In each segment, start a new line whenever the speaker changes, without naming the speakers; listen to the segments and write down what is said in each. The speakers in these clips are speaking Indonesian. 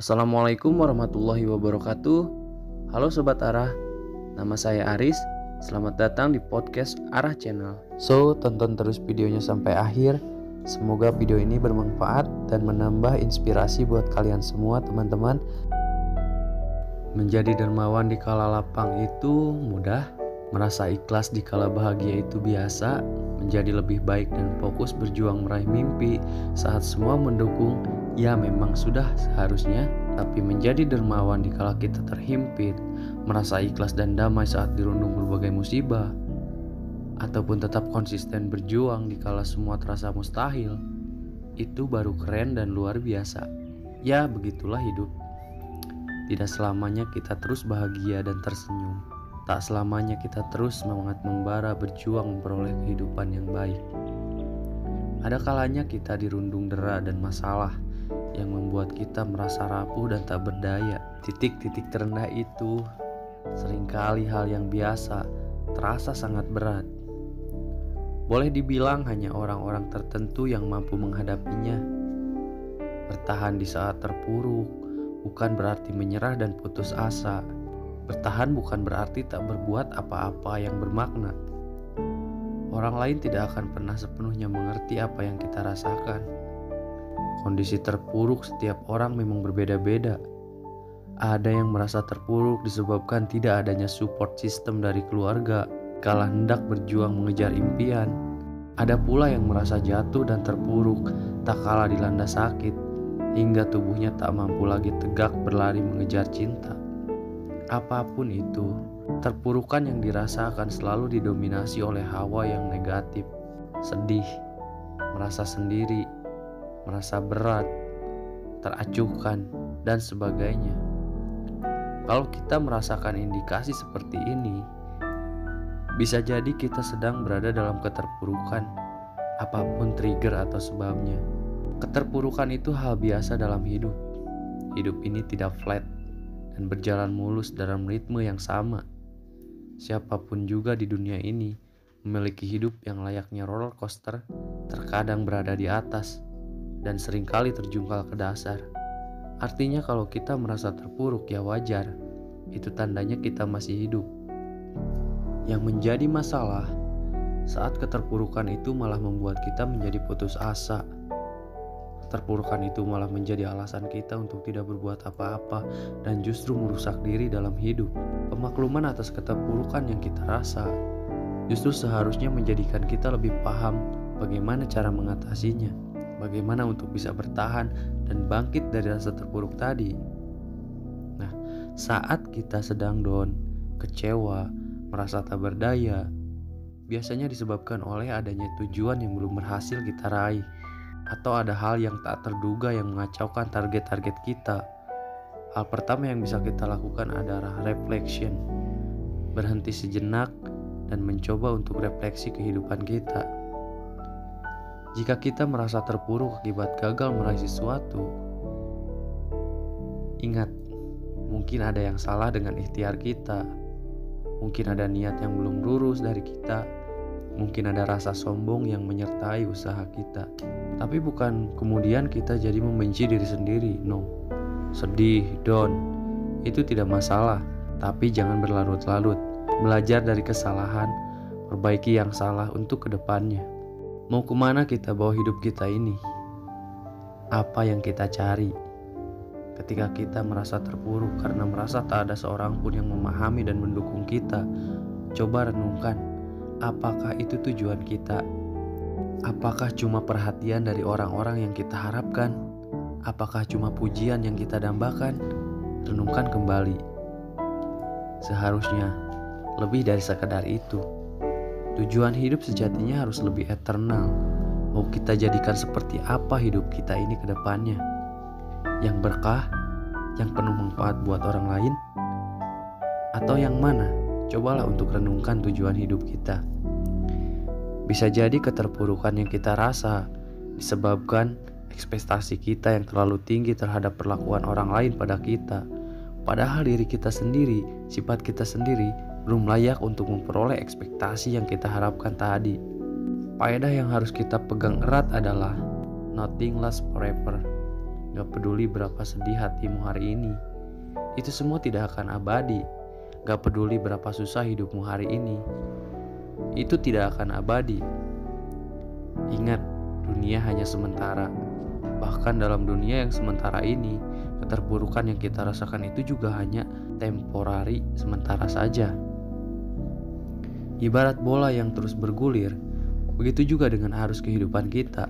Assalamualaikum warahmatullahi wabarakatuh. Halo Sobat Arah, nama saya Aris. Selamat datang di podcast Arah Channel. So, tonton terus videonya sampai akhir. Semoga video ini bermanfaat dan menambah inspirasi buat kalian semua teman-teman. Menjadi dermawan di kala lapang itu mudah. Merasa ikhlas di kala bahagia itu biasa. Menjadi lebih baik dan fokus berjuang meraih mimpi saat semua mendukung, ya memang sudah seharusnya. Tapi menjadi dermawan di kala kita terhimpit, merasa ikhlas dan damai saat dirundung berbagai musibah, ataupun tetap konsisten berjuang di kala semua terasa mustahil, itu baru keren dan luar biasa. Ya begitulah hidup. Tidak selamanya kita terus bahagia dan tersenyum. Tak selamanya kita terus semangat membara berjuang memperoleh kehidupan yang baik. Ada kalanya kita dirundung dera dan masalah yang membuat kita merasa rapuh dan tak berdaya. Titik-titik terendah itu seringkali hal yang biasa, terasa sangat berat. Boleh dibilang hanya orang-orang tertentu yang mampu menghadapinya. Bertahan di saat terpuruk bukan berarti menyerah dan putus asa. Bertahan bukan berarti tak berbuat apa-apa yang bermakna. Orang lain tidak akan pernah sepenuhnya mengerti apa yang kita rasakan. Kondisi terpuruk setiap orang memang berbeda-beda. Ada yang merasa terpuruk disebabkan tidak adanya support system dari keluarga kala hendak berjuang mengejar impian. Ada pula yang merasa jatuh dan terpuruk tak kala dilanda sakit, hingga tubuhnya tak mampu lagi tegak berlari mengejar cinta. Apapun itu, terpurukan yang dirasakan selalu didominasi oleh hawa yang negatif, sedih, merasa sendiri, merasa berat, teracuhkan, dan sebagainya. Kalau kita merasakan indikasi seperti ini, bisa jadi kita sedang berada dalam keterpurukan, apapun trigger atau sebabnya. Keterpurukan itu hal biasa dalam hidup. Hidup ini tidak flat dan berjalan mulus dalam ritme yang sama. Siapapun juga di dunia ini memiliki hidup yang layaknya roller coaster, terkadang berada di atas dan seringkali terjungkal ke dasar. Artinya kalau kita merasa terpuruk ya wajar, itu tandanya kita masih hidup. Yang menjadi masalah saat keterpurukan itu malah membuat kita menjadi putus asa. Keterpurukan itu malah menjadi alasan kita untuk tidak berbuat apa-apa dan justru merusak diri dalam hidup. Pemakluman atas keterpurukan yang kita rasa justru seharusnya menjadikan kita lebih paham bagaimana cara mengatasinya, bagaimana untuk bisa bertahan dan bangkit dari rasa terpuruk tadi. Nah, saat kita sedang down, kecewa, merasa tak berdaya, biasanya disebabkan oleh adanya tujuan yang belum berhasil kita raih, atau ada hal yang tak terduga yang mengacaukan target-target kita. Hal pertama yang bisa kita lakukan adalah reflection. Berhenti sejenak dan mencoba untuk refleksi kehidupan kita. Jika kita merasa terpuruk akibat gagal meraih sesuatu, ingat, mungkin ada yang salah dengan ikhtiar kita. Mungkin ada niat yang belum lurus dari kita. Mungkin ada rasa sombong yang menyertai usaha kita. Tapi bukan kemudian kita jadi membenci diri sendiri. No. Sedih, down, itu tidak masalah. Tapi jangan berlarut-larut. Belajar dari kesalahan, perbaiki yang salah untuk kedepannya. Mau kemana kita bawa hidup kita ini? Apa yang kita cari? Ketika kita merasa terpuruk karena merasa tak ada seorang pun yang memahami dan mendukung kita, coba renungkan. Apakah itu tujuan kita? Apakah cuma perhatian dari orang-orang yang kita harapkan? Apakah cuma pujian yang kita dambakan? Renungkan kembali. Seharusnya lebih dari sekadar itu. Tujuan hidup sejatinya harus lebih eternal. Mau kita jadikan seperti apa hidup kita ini ke depannya? Yang berkah? Yang penuh manfaat buat orang lain? Atau yang mana? Cobalah untuk renungkan tujuan hidup kita. Bisa jadi keterpurukan yang kita rasa disebabkan ekspektasi kita yang terlalu tinggi terhadap perlakuan orang lain pada kita. Padahal diri kita sendiri, sifat kita sendiri belum layak untuk memperoleh ekspektasi yang kita harapkan tadi. Faedah yang harus kita pegang erat adalah nothing lasts forever. Gak peduli berapa sedih hatimu hari ini, itu semua tidak akan abadi. Gak peduli berapa susah hidupmu hari ini, itu tidak akan abadi. Ingat, dunia hanya sementara. Bahkan dalam dunia yang sementara ini, keterpurukan yang kita rasakan itu juga hanya temporari, sementara saja. Ibarat bola yang terus bergulir, begitu juga dengan arus kehidupan kita.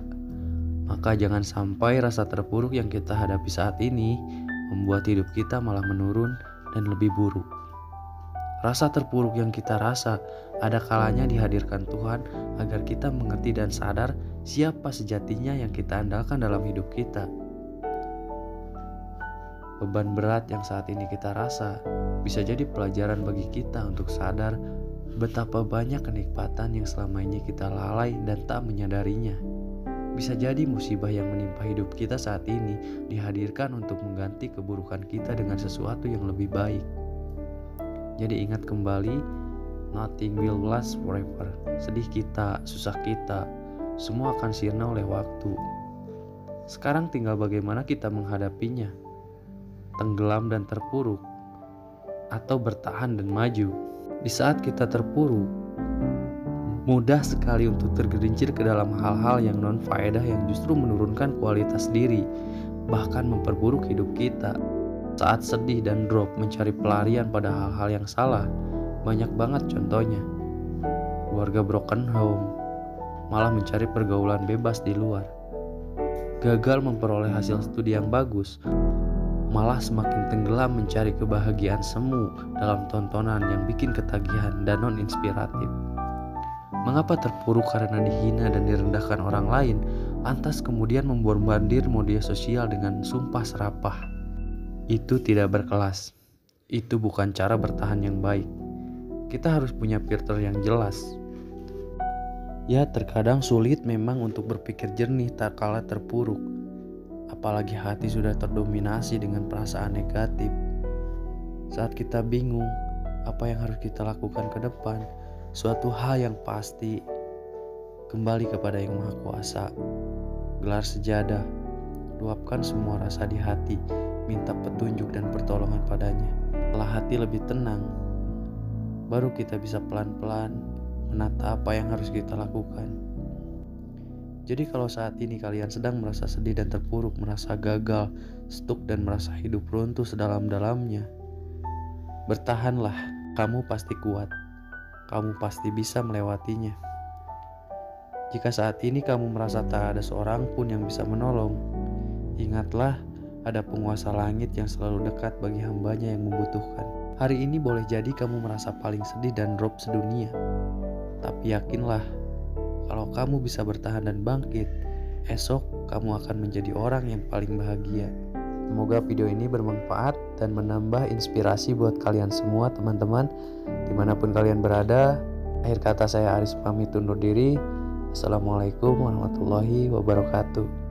Maka jangan sampai rasa terpuruk yang kita hadapi saat ini membuat hidup kita malah menurun dan lebih buruk. Rasa terpuruk yang kita rasa ada kalanya dihadirkan Tuhan agar kita mengerti dan sadar siapa sejatinya yang kita andalkan dalam hidup kita. Beban berat yang saat ini kita rasa bisa jadi pelajaran bagi kita untuk sadar betapa banyak kenikmatan yang selama ini kita lalai dan tak menyadarinya. Bisa jadi musibah yang menimpa hidup kita saat ini dihadirkan untuk mengganti keburukan kita dengan sesuatu yang lebih baik. Jadi ingat kembali, nothing will last forever. Sedih kita, susah kita, semua akan sirna oleh waktu. Sekarang tinggal bagaimana kita menghadapinya. Tenggelam dan terpuruk, atau bertahan dan maju. Di saat kita terpuruk, mudah sekali untuk tergelincir ke dalam hal-hal yang non-faedah yang justru menurunkan kualitas diri, bahkan memperburuk hidup kita. Saat sedih dan drop mencari pelarian pada hal-hal yang salah, banyak banget contohnya. Keluarga broken home, malah mencari pergaulan bebas di luar. Gagal memperoleh hasil studi yang bagus, malah semakin tenggelam mencari kebahagiaan semu dalam tontonan yang bikin ketagihan dan non-inspiratif. Mengapa terpuruk karena dihina dan direndahkan orang lain, lantas kemudian membombardir media sosial dengan sumpah serapah? Itu tidak berkelas. Itu bukan cara bertahan yang baik. Kita harus punya filter yang jelas. Ya, terkadang sulit memang untuk berpikir jernih tak kala terpuruk. Apalagi hati sudah terdominasi dengan perasaan negatif. Saat kita bingung apa yang harus kita lakukan ke depan, suatu hal yang pasti, kembali kepada Yang Maha Kuasa. Gelar sejadah, luapkan semua rasa di hati, minta petunjuk dan pertolongan padanya. Setelah hati lebih tenang, baru kita bisa pelan-pelan menata apa yang harus kita lakukan. Jadi kalau saat ini kalian sedang merasa sedih dan terpuruk, merasa gagal, stuck dan merasa hidup runtuh sedalam-dalamnya, bertahanlah, kamu pasti kuat. Kamu pasti bisa melewatinya. Jika saat ini kamu merasa tak ada seorang pun yang bisa menolong, ingatlah ada penguasa langit yang selalu dekat bagi hambanya yang membutuhkan. Hari ini boleh jadi kamu merasa paling sedih dan drop sedunia. Tapi yakinlah, kalau kamu bisa bertahan dan bangkit, esok kamu akan menjadi orang yang paling bahagia. Semoga video ini bermanfaat dan menambah inspirasi buat kalian semua teman-teman, dimanapun kalian berada. Akhir kata saya Aris pamit undur diri. Assalamualaikum warahmatullahi wabarakatuh.